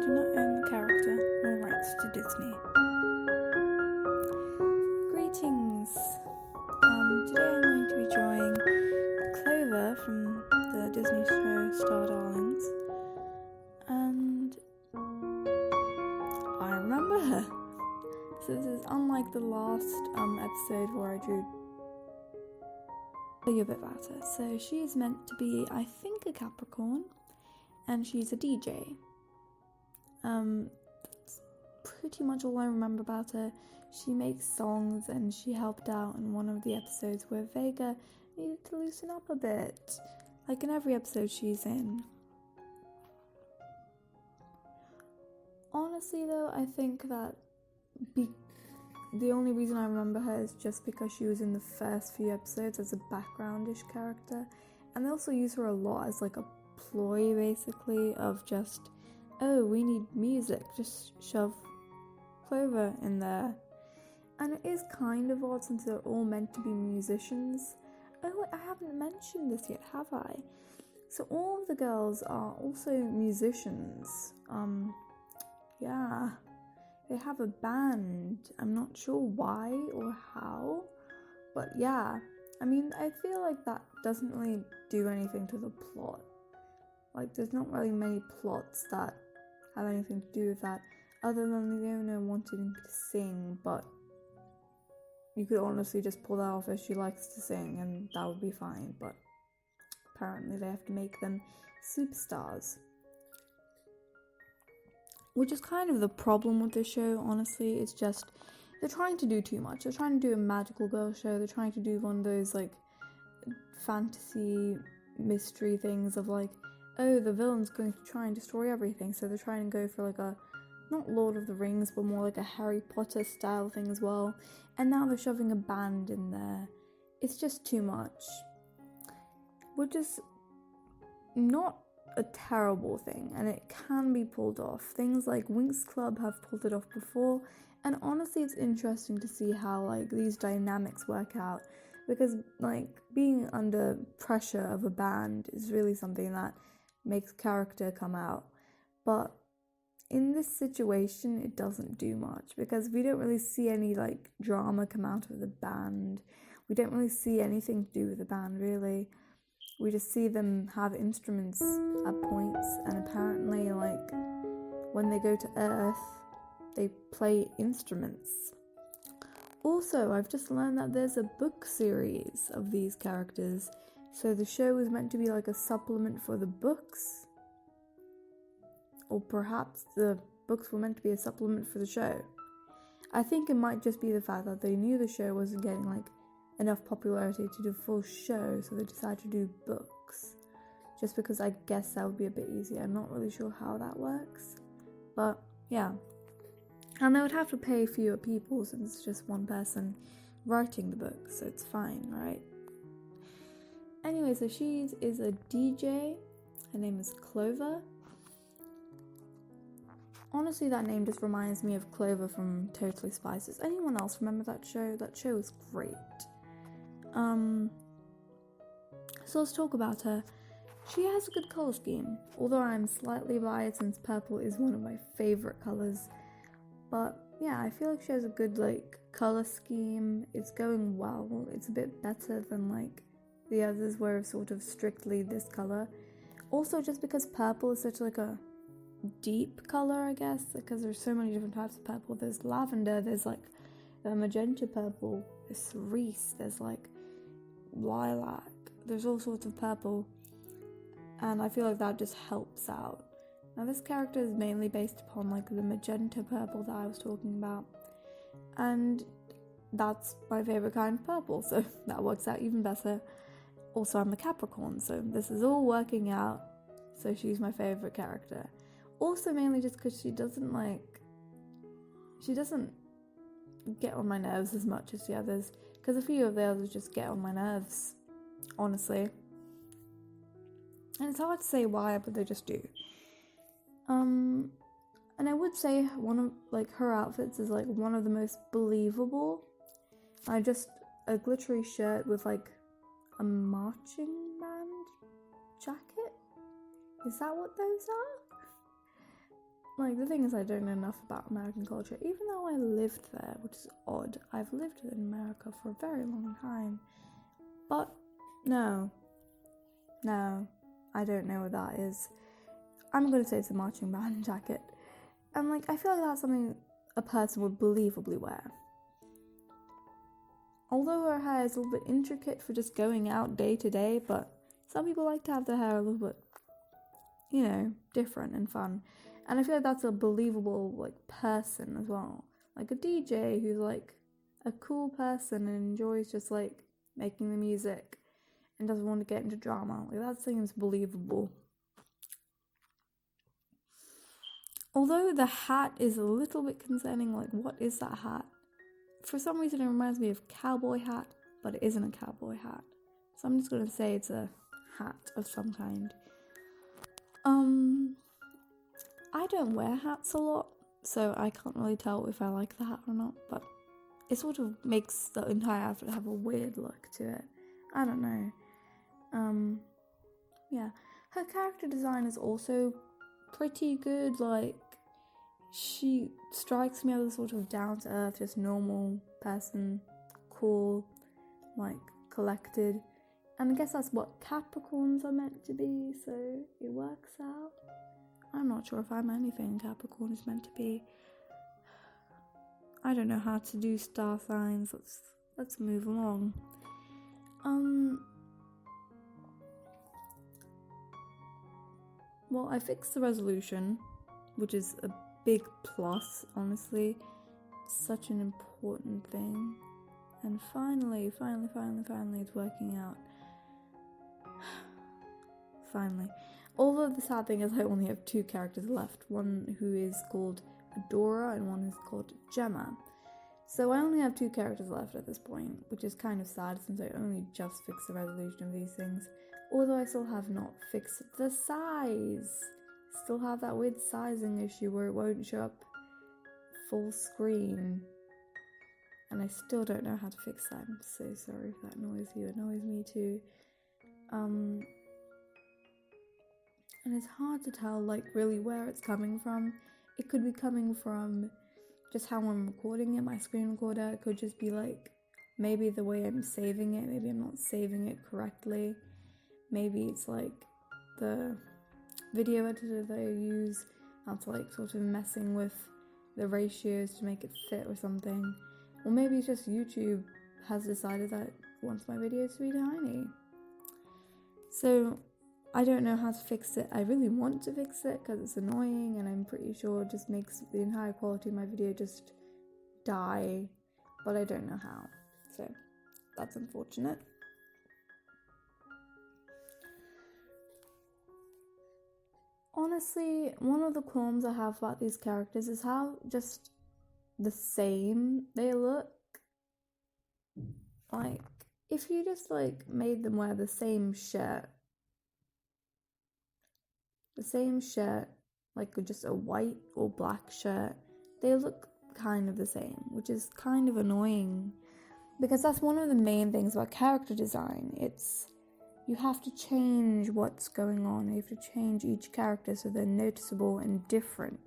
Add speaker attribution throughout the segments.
Speaker 1: do not own the character or rights to Disney. Greetings! Today I'm going to be drawing Clover from the Disney show Star Darlings, and I remember her. So this is unlike the last episode where I drew a bit about her. So she is meant to be, I think, a Capricorn, and she's a DJ. That's pretty much all I remember about her. She makes songs, and she helped out in one of the episodes where Vega needed to loosen up a bit, like in every episode she's in. Honestly though, I think that the only reason I remember her is just because she was in the first few episodes as a backgroundish character, and they also use her a lot as like a ploy basically of just, oh, we need music, just shove Clover in there. And it is kind of odd since they're all meant to be musicians. Oh, I haven't mentioned this yet, have I? So all of the girls are also musicians. Yeah. They have a band. I'm not sure why or how, but yeah. I mean, I feel like that doesn't really do anything to the plot. Like, there's not really many plots that have anything to do with that, other than Leona wanting to sing, but you could honestly just pull that off if she likes to sing, and that would be fine, but apparently they have to make them superstars. Which is kind of the problem with the show, honestly. It's just, they're trying to do too much. They're trying to do a magical girl show. They're trying to do one of those, like, fantasy mystery things of, like, oh, the villain's going to try and destroy everything. So they're trying to go for, like, a, not Lord of the Rings, but more like a Harry Potter style thing as well. And now they're shoving a band in there. It's just too much. Which is not a terrible thing, and it can be pulled off. Things like Winx Club have pulled it off before, and honestly it's interesting to see how like these dynamics work out, because like being under pressure of a band is really something that makes character come out. But in this situation it doesn't do much, because we don't really see any like drama come out of the band. We don't really see anything to do with the band really. We just see them have instruments at points, and apparently, like, when they go to Earth, they play instruments. Also, I've just learned that there's a book series of these characters, so the show is meant to be like a supplement for the books. Or perhaps the books were meant to be a supplement for the show. I think it might just be the fact that they knew the show wasn't getting, like, enough popularity to do a full show, so they decided to do books, just because I guess that would be a bit easier. I'm not really sure how that works, but yeah. And they would have to pay fewer people since it's just one person writing the book, so it's fine, right? Anyway, so she is a DJ. Her name is Clover. Honestly, that name just reminds me of Clover from Totally Spies. Does anyone else remember that show? That show was great. So let's talk about her. She has a good colour scheme, although I'm slightly biased since purple is one of my favourite colours. But yeah, I feel like she has a good like colour scheme. It's going well. It's a bit better than like the others where it's sort of strictly this colour. Also, just because purple is such like a deep colour, I guess, because there's so many different types of purple. There's lavender, there's like magenta purple, there's cerise, there's like lilac, there's all sorts of purple, and I feel like that just helps out. Now this character is mainly based upon like the magenta purple that I was talking about, and that's my favourite kind of purple, so that works out even better. Also, I'm a Capricorn, so this is all working out, so she's my favourite character. Also mainly just because she doesn't get on my nerves as much as the others, because a few of the others just get on my nerves, honestly. And it's hard to say why, but they just do. And I would say one of like her outfits is like one of the most believable. Just a glittery shirt with like a marching band jacket. Is that what those are? like, the thing is, I don't know enough about American culture, even though I lived there, which is odd. I've lived in America for a very long time. But, no, I don't know what that is. I'm going to say it's a marching band jacket. And, like, I feel like that's something a person would believably wear. Although her hair is a little bit intricate for just going out day to day, but some people like to have their hair a little bit, you know, different and fun. And I feel like that's a believable, like, person as well. Like a DJ who's, like, a cool person and enjoys just, like, making the music and doesn't want to get into drama. Like, that seems believable. Although the hat is a little bit concerning, like, what is that hat? For some reason it reminds me of cowboy hat, but it isn't a cowboy hat. So I'm just going to say it's a hat of some kind. I don't wear hats a lot, so I can't really tell if I like the hat or not, but it sort of makes the entire outfit have a weird look to it. I don't know. Yeah. Her character design is also pretty good. Like, she strikes me as a sort of down-to-earth, just normal person, cool, like, collected. And I guess that's what Capricorns are meant to be, so it works out. I'm not sure if I'm anything Capricorn is meant to be. I don't know how to do star signs. Let's move along. Well, I fixed the resolution, which is a big plus, honestly. Such an important thing. And finally, it's working out. Finally. Although the sad thing is I only have 2 characters left. One who is called Adora and one is called Gemma. So I only have 2 characters left at this point, which is kind of sad since I only just fixed the resolution of these things. Although I still have not fixed the size. Still have that weird sizing issue where it won't show up full screen. And I still don't know how to fix that. I'm so sorry if that annoys you. It annoys me too. And it's hard to tell, like, really where it's coming from. It could be coming from just how I'm recording it, my screen recorder. It could just be, like, maybe the way I'm saving it. Maybe I'm not saving it correctly. Maybe it's, like, the video editor that I use. That's, like, sort of messing with the ratios to make it fit or something. Or maybe it's just YouTube has decided that it wants my videos to be tiny. So I don't know how to fix it. I really want to fix it because it's annoying and I'm pretty sure it just makes the entire quality of my video just die, but I don't know how. So that's unfortunate. Honestly, one of the qualms I have about these characters is how just the same they look. Like, if you just, like, made them wear the same shirt, like just a white or black shirt, they look kind of the same, which is kind of annoying. Because that's one of the main things about character design. It's, you have to change what's going on. You have to change each character so they're noticeable and different.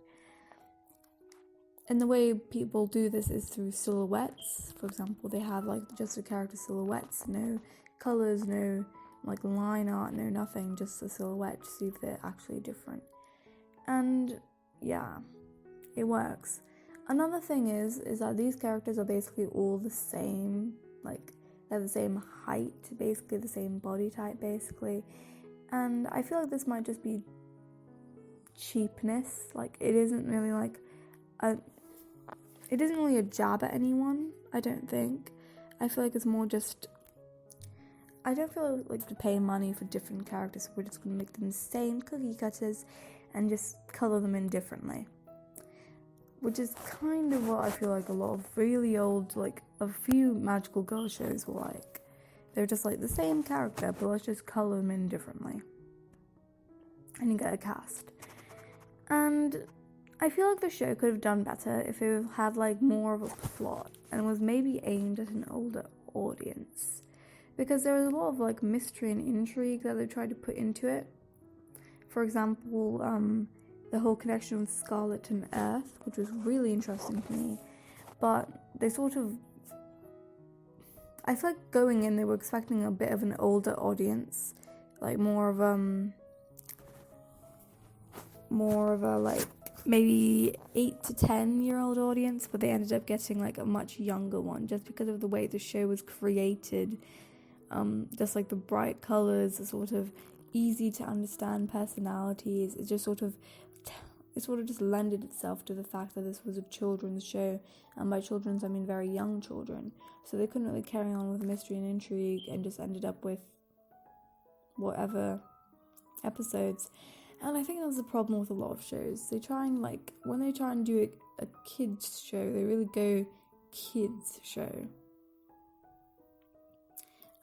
Speaker 1: And the way people do this is through silhouettes. For example, they have, like, just the character silhouettes, no colors, no, like, line art, no nothing, just the silhouette to see if they're actually different. And yeah, it works. Another thing is that these characters are basically all the same, like, they're the same height, basically the same body type, basically. And I feel like this might just be cheapness. Like, it isn't really like it isn't really a jab at anyone, I don't think. I feel like it's more just, I don't feel like to pay money for different characters, so we're just going to make them the same cookie cutters and just colour them in differently. Which is kind of what I feel like a lot of really old, like, a few magical girl shows were like. They're just like the same character, but let's just colour them in differently. And you get a cast. And I feel like the show could have done better if it had, like, more of a plot and was maybe aimed at an older audience. Because there was a lot of, like, mystery and intrigue that they tried to put into it. For example, the whole connection with Scarlet and Earth, which was really interesting to me. But they sort of, I feel like going in, they were expecting a bit of an older audience, like more of a like maybe 8 to 10-year-old audience, but they ended up getting like a much younger one just because of the way the show was created. Just like the bright colors, the sort of easy to understand personalities, it sort of just lended itself to the fact that this was a children's show, and by children's I mean very young children, so they couldn't really carry on with mystery and intrigue and just ended up with whatever episodes. And I think that's the problem with a lot of shows. They try and, like, when they try and do a kids show, they really go kids show.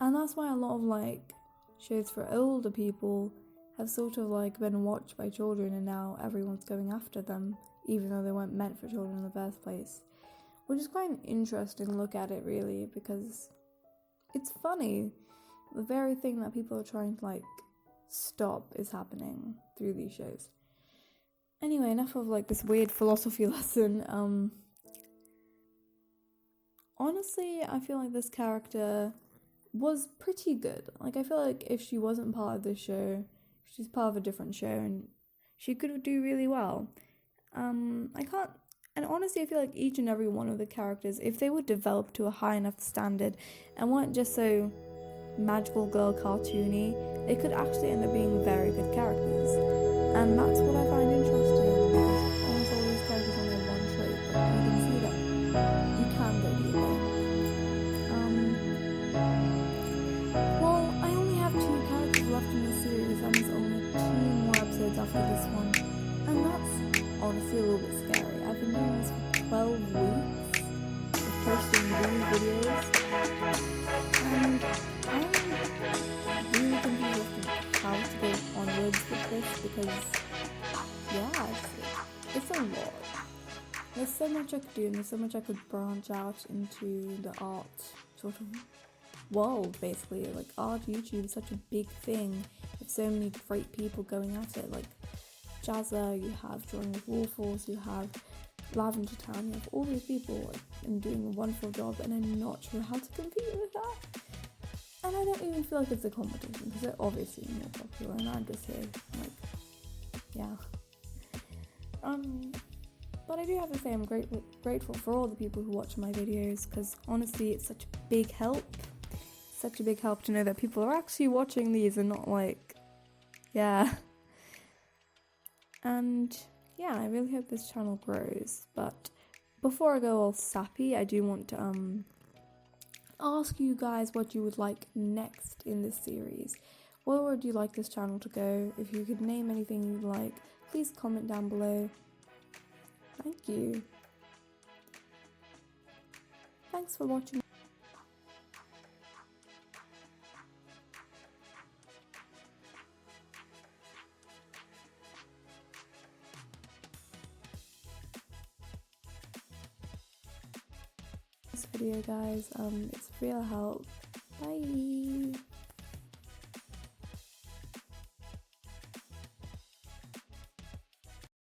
Speaker 1: And that's why a lot of, like, shows for older people have sort of, like, been watched by children, and now everyone's going after them, even though they weren't meant for children in the first place. Which is quite an interesting look at it, really, because it's funny. The very thing that people are trying to, like, stop is happening through these shows. Anyway, enough of like this weird philosophy lesson. Honestly, I feel like this character was pretty good. Like, I feel like if she wasn't part of this show, she's part of a different show, and she could do really well. And honestly, I feel like each and every one of the characters, if they were developed to a high enough standard and weren't just so magical girl cartoony, they could actually end up being very good characters. And that's what I find interesting, because almost all these characters only have one trait, but you can see that you can go deeper. Well, I only have 2 characters left in this series, and there's only 2 more episodes after this one, and that's honestly a little bit scary. I've been doing this for 12 weeks of posting these videos, and I'm really confused as to how to go onwards with this, because yeah, it's a lot. There's so much I could do, and there's so much I could branch out into the art sort of world, basically. Like, art YouTube is such a big thing. There's so many great people going at it, like Jazza, you have Drawing with Waffles, you have Lavender Town, you have all these people and doing a wonderful job, and I'm not sure how to compete with that. And I don't even feel like it's a competition, because they're obviously more popular, and I'm just here, like, yeah. But I do have to say I'm grateful for all the people who watch my videos, because honestly, it's such a big help. Such a big help to know that people are actually watching these and not like, yeah. And yeah, I really hope this channel grows. But before I go all sappy, I do want to ask you guys what you would like next in this series. Where would you like this channel to go? If you could name anything you'd like, please comment down below. Thank you. Thanks for watching. This video, guys. It's real help. Bye.